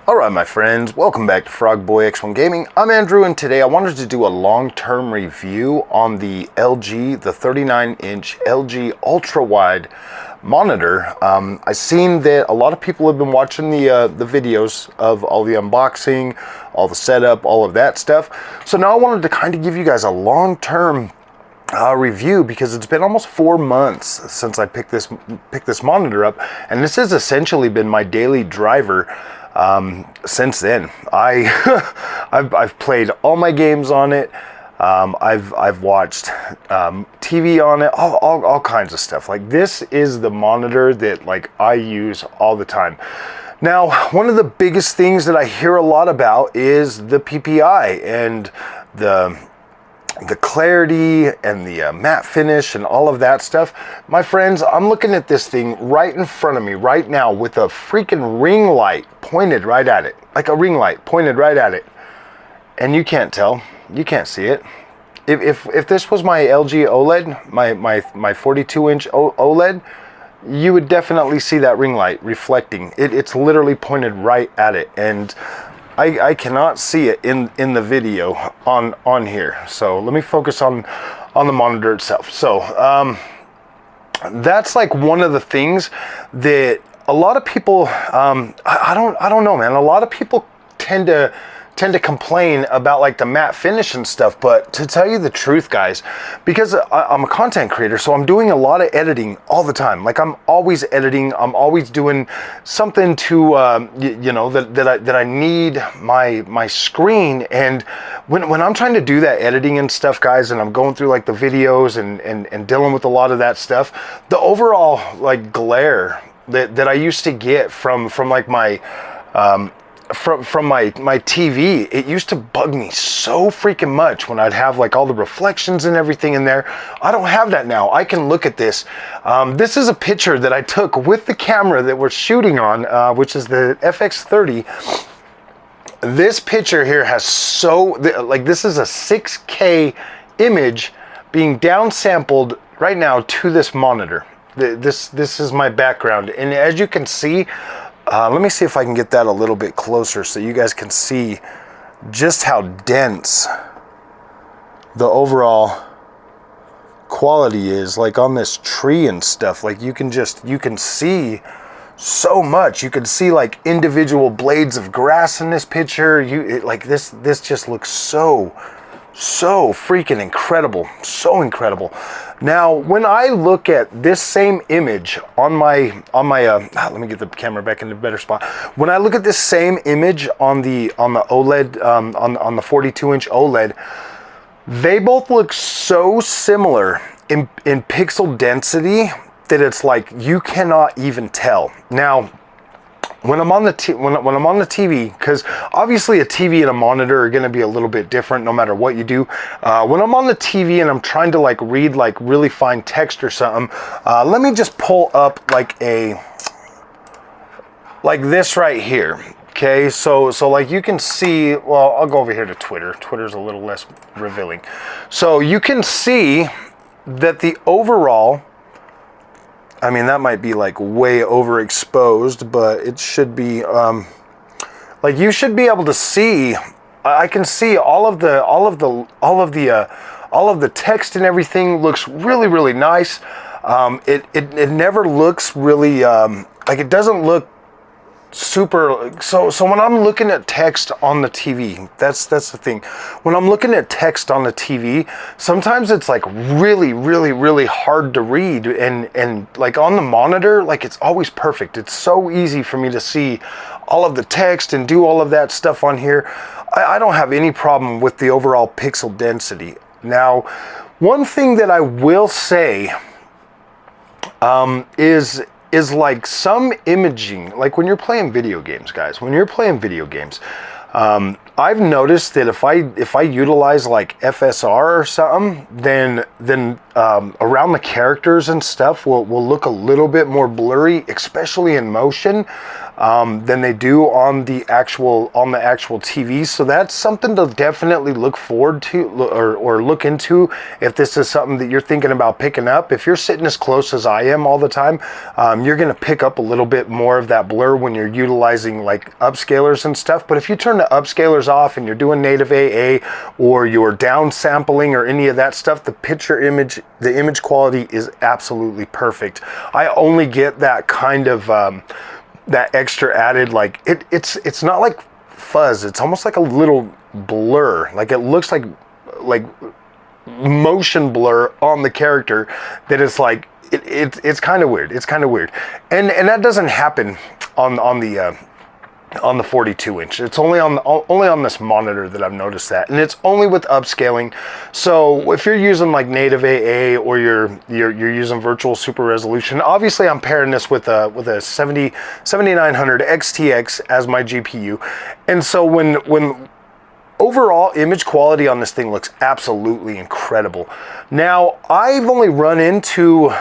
Alright my friends, welcome back to Frogboy X1 Gaming. I'm Andrew and today I wanted to do a long-term review on the 39-inch LG Ultrawide monitor. I've seen that a lot of people have been watching the videos of all the unboxing, all the setup, all of that stuff. So now I wanted to kind of give you guys a long-term review because it's been almost 4 months since I picked this monitor up, and this has essentially been my daily driver since then. I've played all my games on it. I've watched TV on it, all kinds of stuff. Like, this is the monitor that like I use all the time. Now, one of the biggest things that I hear a lot about is the PPI and the clarity and the matte finish and all of that stuff. My friends, I'm looking at this thing right in front of me right now with a freaking ring light pointed right at it. Like a ring light pointed right at it. And you can't tell. You can't see it. If this was my LG OLED, my 42-inch OLED, you would definitely see that ring light reflecting. It's literally pointed right at it. And I cannot see it in the video on here. So let me focus on the monitor itself. So that's like one of the things that a lot of people I don't know, man. A lot of people tend to complain about like the matte finish and stuff, but to tell you the truth, guys, because I'm a content creator, so I'm doing a lot of editing all the time. Like, I'm always editing, I'm always doing something to you know, that I need my screen. And when I'm trying to do that editing and stuff, guys, and I'm going through like the videos and dealing with a lot of that stuff, the overall like glare that I used to get from like my from my TV, it used to bug me so freaking much when I'd have like all the reflections and everything in there. I don't have that now. I can look at this. This is a picture that I took with the camera that we're shooting on, which is the FX30. This picture here has this is a 6K image being downsampled right now to this monitor. This is my background, and as you can see, let me see if I can get that a little bit closer so you guys can see just how dense the overall quality is, like on this tree and stuff. Like, you can see so much. You can see like individual blades of grass in this picture. This just looks so freaking incredible. So incredible. Now, when I look at this same image on my let me get the camera back in a better spot. When I look at this same image on the OLED, on the 42-inch OLED, they both look so similar in pixel density that it's like you cannot even tell. Now, when I'm on the TV, because obviously a TV and a monitor are going to be a little bit different no matter what you do. When I'm on the TV and I'm trying to like read like really fine text or something, let me just pull up like this right here. Okay, so like you can see, well, I'll go over here to Twitter. Twitter's a little less revealing. So you can see that the overall, I mean, that might be like way overexposed, but it should be like, you should be able to see. I can see all of the text and everything looks really nice. It never looks really like, it doesn't look super. So when I'm looking at text on the TV, that's the thing. When I'm looking at text on the TV, sometimes it's like really hard to read, and like on the monitor, like, it's always perfect. It's so easy for me to see all of the text and do all of that stuff on here. I don't have any problem with the overall pixel density. Now, one thing that I will say is like some imaging, like when you're playing video games, guys, I've noticed that if I utilize like FSR or something, then around the characters and stuff will look a little bit more blurry, especially in motion. than they do on the actual TV. So that's something to definitely look forward to, or look into if this is something that you're thinking about picking up. If you're sitting as close as I am all the time, you're going to pick up a little bit more of that blur when you're utilizing like upscalers and stuff. But if you turn the upscalers off and you're doing native AA, or you're downsampling or any of that stuff, the image quality is absolutely perfect. I only get that kind of that extra added, like it's not like fuzz, it's almost like a little blur, like it looks like motion blur on the character, that is like it's kind of weird. It's kind of weird, and that doesn't happen on the 42 inch. It's only on this monitor that I've noticed that, and it's only with upscaling. So if you're using like native AA, or you're using virtual super resolution, obviously I'm pairing this with a 7900 XTX as my GPU, and so when overall image quality on this thing looks absolutely incredible. Now, I've only run into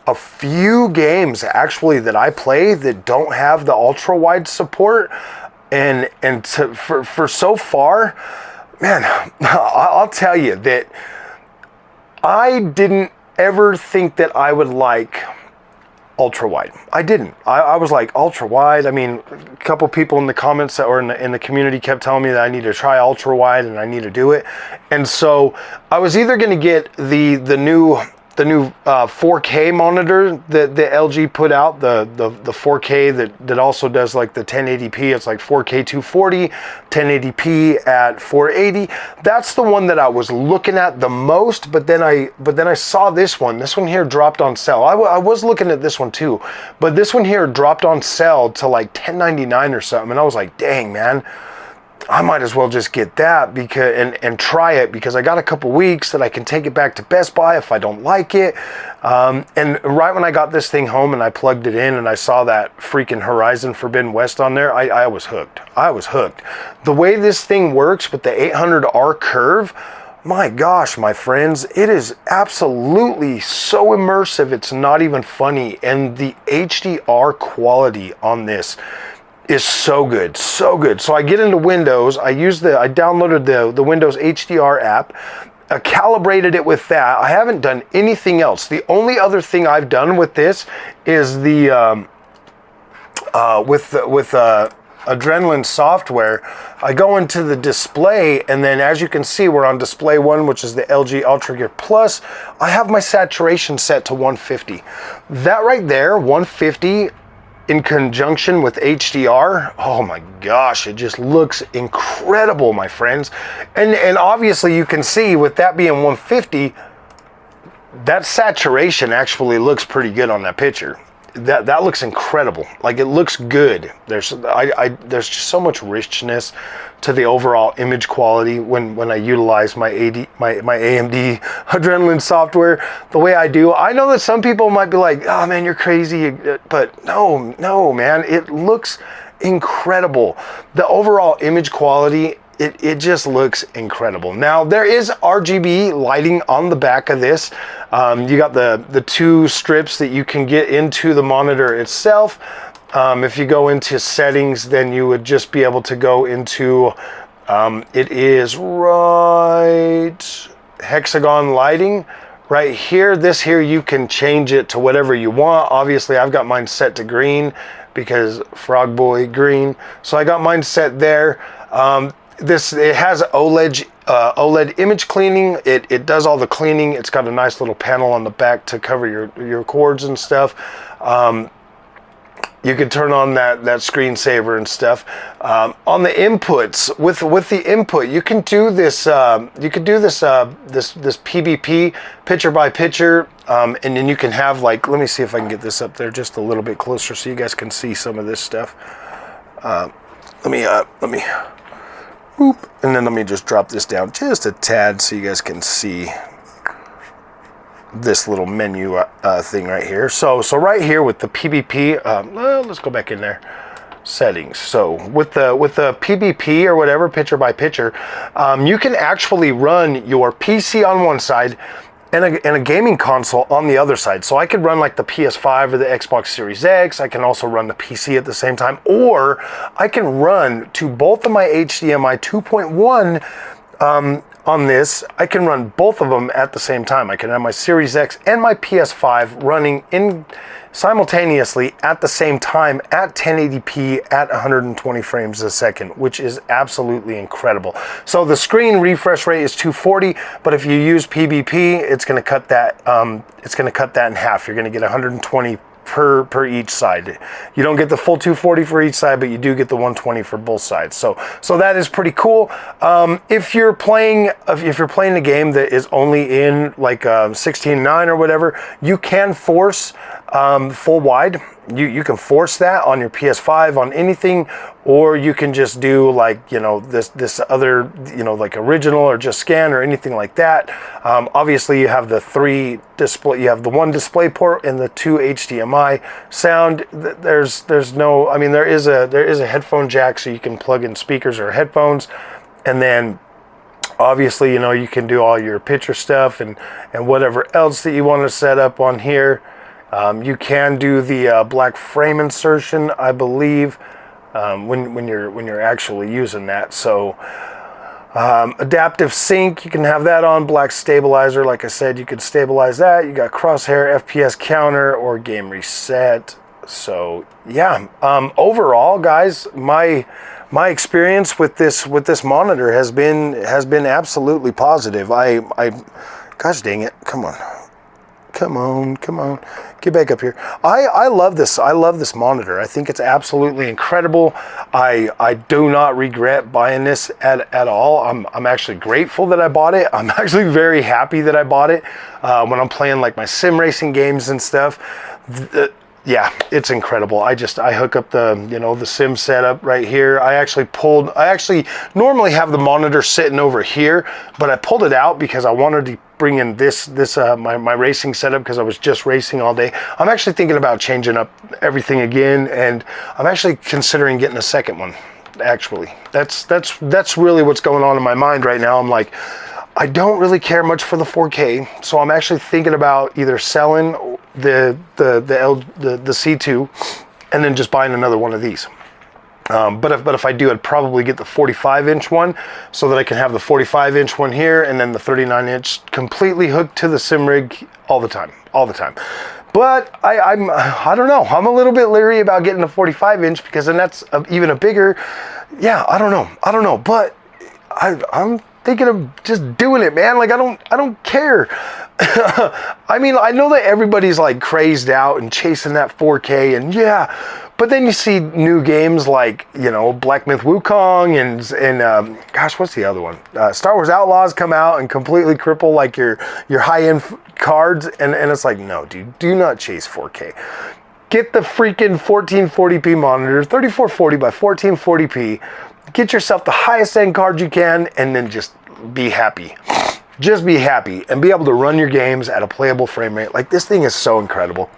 a few games actually that I play that don't have the ultra-wide support, and for so far, man, I'll tell you that I didn't ever think that I would like ultra-wide. I didn't. I was like, ultra-wide? I mean, a couple people in the comments or in the community kept telling me that I need to try ultra-wide and I need to do it. And so I was either going to get the new 4K monitor that the LG put out, the 4K that also does like the 1080p. It's like 4K 240, 1080p at 480. That's the one that I was looking at the most. But then I saw this one. This one here dropped on sale. I was looking at this one too, but this one here dropped on sale to like $10.99 or something, and I was like, dang, man, I might as well just get that and try it, because I got a couple weeks that I can take it back to Best Buy if I don't like it. And right when I got this thing home and I plugged it in and I saw that freaking Horizon Forbidden West on there, I was hooked. I was hooked. The way this thing works with the 800R curve, my gosh, my friends, it is absolutely so immersive. It's not even funny. And the HDR quality on this is so good, so good. So I get into Windows, I downloaded the Windows HDR app, calibrated it with that. I haven't done anything else. The only other thing I've done with this is with Adrenaline software. I go into the display, and then as you can see, we're on display 1, which is the LG UltraGear Plus. I have my saturation set to 150. That right there, 150, in conjunction with HDR, oh my gosh, it just looks incredible, my friends. And obviously you can see with that being 150, that saturation actually looks pretty good on that picture. That looks incredible. Like, it looks good. There's just so much richness to the overall image quality when I utilize my AMD Adrenaline software the way I do. I know that some people might be like, oh man, you're crazy, but no man, it looks incredible. The overall image quality, it just looks incredible. Now, there is RGB lighting on the back of this. You got the 2 strips that you can get into the monitor itself. If you go into settings, then you would just be able to go into, it is right, hexagon lighting. Right here, this here, you can change it to whatever you want. Obviously, I've got mine set to green because Frog Boy green. So I got mine set there. It has OLED image cleaning. It does all the cleaning. It's got a nice little panel on the back to cover your cords and stuff. You can turn on that screensaver and stuff. On the inputs, with the input, you can do this. You can do this PBP, picture by picture, and then you can have, like, let me see if I can get this up there just a little bit closer so you guys can see some of this stuff. Let me. Boop. And then let me just drop this down just a tad so you guys can see this little menu thing right here. So right here with the PBP, let's go back in there. Settings. So with the PBP or whatever, picture by picture, you can actually run your PC on one side and a gaming console on the other side. So I could run like the PS5 or the Xbox Series X. I can also run the PC at the same time, or I can run to both of my HDMI 2.1 on this. I can run both of them at the same time. I can have my Series X and my PS5 running in simultaneously at the same time at 1080p at 120 frames a second, which is absolutely incredible. So the screen refresh rate is 240, but if you use PBP, it's going to cut that. It's going to cut that in half. You're going to get 120 per each side. You don't get the full 240 for each side, but you do get the 120 for both sides. So that is pretty cool. If you're playing a game that is only in like 16:9 or whatever, you can force full wide. You can force that on your PS5 on anything, or you can just do like, you know, this other, you know, like original or just scan or anything like that. Obviously you have the you have the one DisplayPort and the 2 HDMI sound. There's no, I mean, there is a headphone jack, so you can plug in speakers or headphones, and then obviously, you know, you can do all your picture stuff and whatever else that you want to set up on here. You can do the black frame insertion, I believe, when you're actually using that. So adaptive sync, you can have that on. Black stabilizer, like I said, you could stabilize that. You got crosshair, FPS counter, or game reset. So yeah, overall, guys, my experience with this monitor has been absolutely positive. Gosh dang it, come on, get back up here. I love this. I love this monitor. I think it's absolutely incredible. I do not regret buying this at all. I'm actually grateful that I bought it. I'm actually very happy that I bought it when I'm playing like my sim racing games and stuff. Yeah, it's incredible. I hook up the sim setup right here. I actually normally have the monitor sitting over here, but I pulled it out because I wanted to bring in my racing setup, because I was just racing all day. I'm actually thinking about changing up everything again, and I'm actually considering getting a second one. Actually, that's really what's going on in my mind right now. I'm like, I don't really care much for the 4K, so I'm actually thinking about either selling the C2 and then just buying another one of these. But if I do, I'd probably get the 45-inch one, so that I can have the 45-inch one here and then the 39-inch completely hooked to the sim rig all the time. But I don't know. I'm a little bit leery about getting a 45-inch, because then that's even a bigger. Yeah, I don't know. But I'm thinking of just doing it, man. Like, I don't care. I mean, I know that everybody's like crazed out and chasing that 4K, and yeah, but then you see new games like, you know, Black Myth Wukong and gosh, what's the other one? Star Wars Outlaws come out and completely cripple like your high-end cards, and it's like, no, dude, do not chase 4K. Get the freaking 1440p monitor, 3440 by 1440p. Get yourself the highest end card you can, and then just be happy. Just be happy and be able to run your games at a playable frame rate. Like, this thing is so incredible.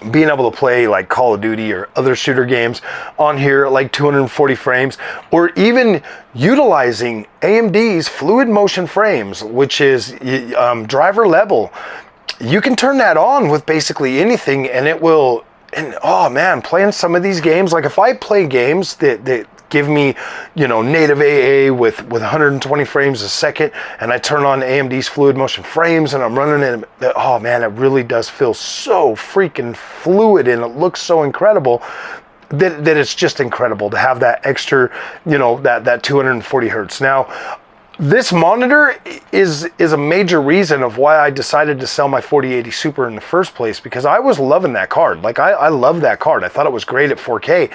Being able to play like Call of Duty or other shooter games on here at like 240 frames, or even utilizing AMD's fluid motion frames, which is driver level. You can turn that on with basically anything, and it will. And oh man, playing some of these games, like if I play games that give me, you know, native AA with 120 frames a second, and I turn on AMD's fluid motion frames and I'm running it, oh man, it really does feel so freaking fluid, and it looks so incredible that it's just incredible to have that extra, you know, that 240 hertz. Now, this monitor is a major reason of why I decided to sell my 4080 Super in the first place, because I was loving that card. Like, I love that card. I thought it was great at 4K.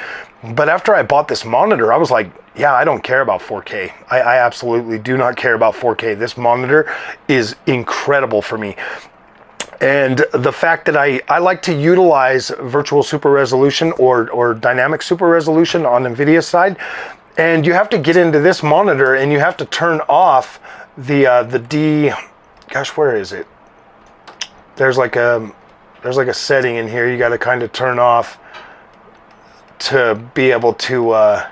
But after I bought this monitor, I was like, yeah, I don't care about 4K. I absolutely do not care about 4K. This monitor is incredible for me. And the fact that I like to utilize virtual super resolution or dynamic super resolution on NVIDIA's side, and you have to get into this monitor and you have to turn off the gosh, where is it? There's like a setting in here you got to kind of turn off to be able to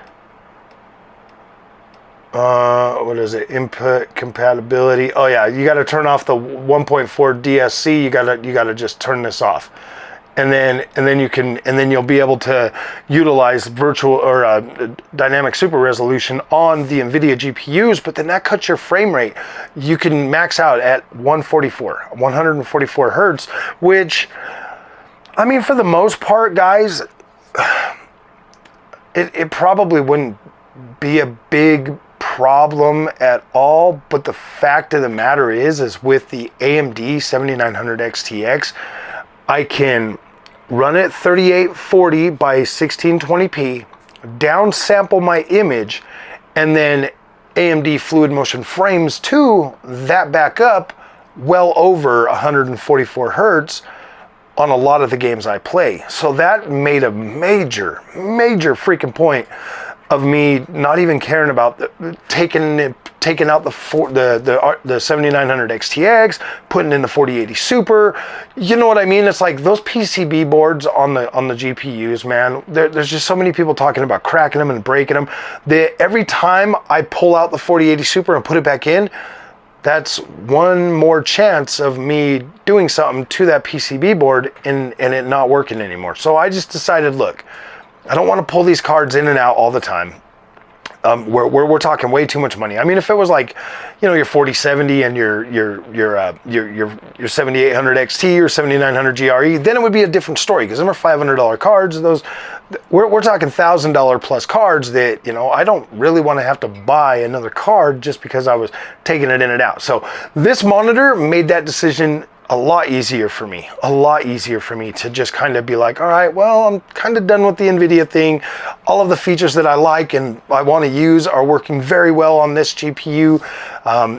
what is it? Input compatibility. Oh yeah, you got to turn off the 1.4 DSC. You gotta just turn this off, and then you'll be able to utilize virtual or dynamic super resolution on the NVIDIA GPUs. But then that cuts your frame rate. You can max out at 144 hertz, which, I mean, for the most part, guys, it probably wouldn't be a big problem at all, but the fact of the matter is with the AMD 7900 XTX, I can run it 3840 by 1620p, downsample my image, and then AMD fluid motion frames to that back up well over 144 hertz on a lot of the games I play. So that made a major freaking point of me not even caring about taking out the 7900 XTX, putting in the 4080 Super. You know what I mean? It's like those PCB boards on the GPUs, man. There's just so many people talking about cracking them and breaking them. Every time I pull out the 4080 Super and put it back in, that's one more chance of me doing something to that PCB board and it not working anymore. So I just decided, look, I don't want to pull these cards in and out all the time. We're talking way too much money. I mean, if it was like, you know, your 4070 and your 7800 XT or 7900 GRE, then it would be a different story, because them are $500 cards. Those, we're talking $1,000 plus cards that, you know, I don't really want to have to buy another card just because I was taking it in and out. So this monitor made that decision a lot easier for me to just kind of be like, all right, well, I'm kind of done with the NVIDIA thing. All of the features that I like and I want to use are working very well on this GPU.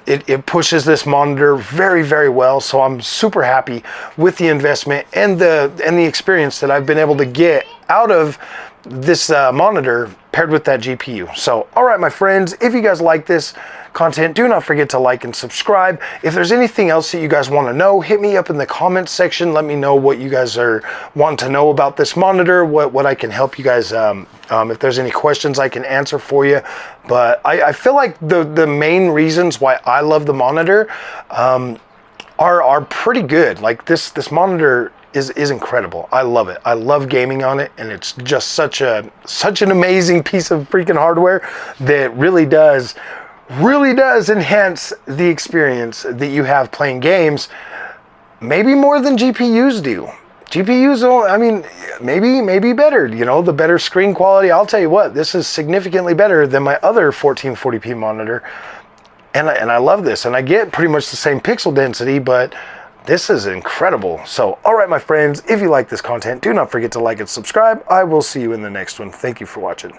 It pushes this monitor very well, so I'm super happy with the investment and the experience that I've been able to get out of this monitor paired with that GPU. So, all right, my friends, if you guys like this content, do not forget to like and subscribe. If there's anything else that you guys want to know, hit me up in the comments section. Let me know what you guys are wanting to know about this monitor, what I can help you guys, if there's any questions I can answer for you. But I feel like the main reasons why I love the monitor are pretty good. Like this monitor is incredible. I love it. I love gaming on it, and it's just such an amazing piece of freaking hardware that really does enhance the experience that you have playing games, maybe more than GPUs do. GPUs, I mean, maybe better, you know, the better screen quality. I'll tell you what, this is significantly better than my other 1440p monitor, and I love this, and I get pretty much the same pixel density, but this is incredible. So, all right, my friends, if you like this content, do not forget to like and subscribe. I will see you in the next one. Thank you for watching.